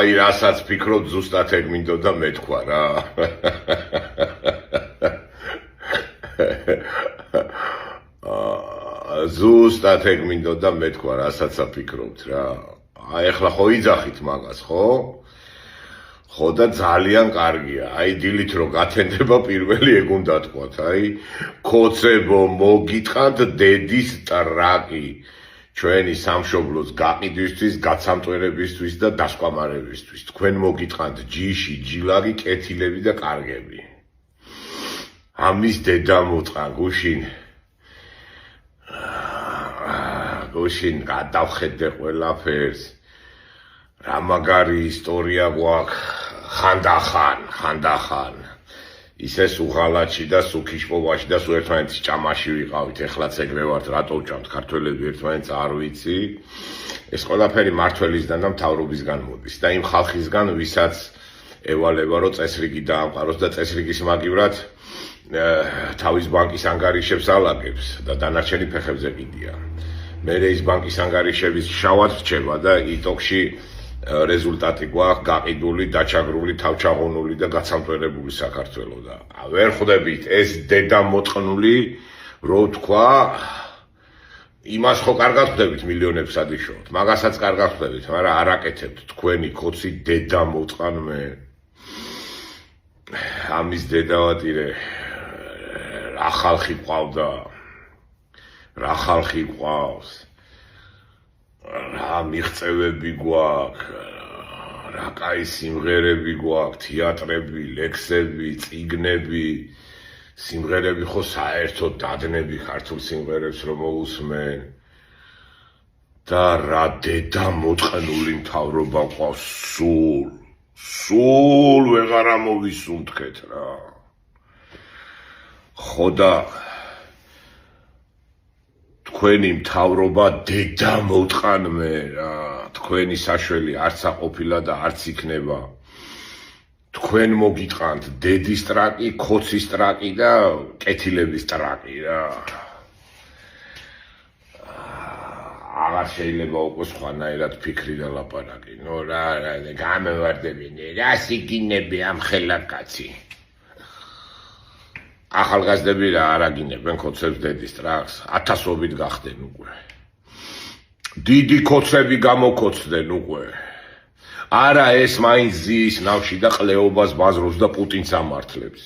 აი რასაც ფიქრობ ზუსტად ეგ მინდოდა მეთქვა რა. ზუსტად ეგ მინდოდა მეთქვა რასაც აფიქრობთ რა. აი ახლა ხო იძახით მაგას ხო? ხო და ძალიან კარგია. აი დილით რო გათენდება პირველი ეგ უნდა თქვათ. აი ქოცებო მოგიტყანთ დედის ტრაკი. ჩვენი სამშობლოს გაყიდვისთვის, გაცამტვერებისთვის და დასკვამარებისთვის. თქვენ მოგიტყანთ ჯიში, ჯილარი, კეთილები და კარგები. ამის დედა მოწყან გუშინ. გუშინ გადავხედე ყველაფერს. რა მაგარი ისტორია გვაქვს. ხანდახან. ისე სუღალაჩი და სუქიშპოვაში და სულ ერთმანეთის ჭამაში ვიყავით. ეხლაც ეგრე ვართ, რატო ვჭამთ ქართველები ერთმანეთს არ ვიცი. ეს ყველაფერი მართველისგან და მთავრობისგან მოდის და იმ ხალხისგან, ვისაც ევალება, რომ წესრიგი დაამყაროს და წესრიგის მაგივრად თავის ბანკის ანგარიშებს ალაგებს და დანარჩენი ფეხებზე ყიდიან. მერე ის ბანკის ანგარიშების შავად რჩება და იტოქში რეზულტატი გვაქვს გაყიდული, დაჩაგრული, თავჩაღუნული და გაცამტვერებული საქართველო და ვერ ხვდებით ეს დედა მოწყნული, რო თქვა, იმას ხო კარგად ხვდებით მილიონებს ადიშოთ, მაგასაც კარგად ხვდებით, მაგრამ არ აკეთებთ თქვენი ქოცი დედა მოწყან მე. ამის დედავატირე რა ხალხი ყავდა, რა ხალხი ყავს. რა მიღწევები გვაქვს, რა კაი სიმღერები გვაქვს, თეატრები, ლექსები, წიგნები, სიმღერები ხო საერთოდ დადნები ქართულ სიმღერებს რომ მოусმენ. და რა დედა მოწყნული მთავრობა ყავს სულ ვეღარ ამოვისუნთქეთ რა. ხო და თქვენი მთავრობა დედა მოტყან მე რა. თქვენი საშველი არც აყოფილა და არც იქნება. თქვენ მოგიტყანთ დედის ტრაკი, ქოცის ტრაკი და კეთილების ტრაკი რა. აღარ შეიძლება უკვე სხვანაირად ფიქრი და ლაპარაკი. ნუ რა გამევარდებინე, რა სიგინები ამ ხელაკაცი. ახალგაზრდები რა არ აგინებენ ქოცებს დედის ტრაკს, 1000-ობით გახდნენ უკვე. დიდი ქოცები გამოკოცდნენ უკვე. არა ეს მაინც ზის ნავში და ყლეობას ბაზრობს და პუტინს ამართლებს.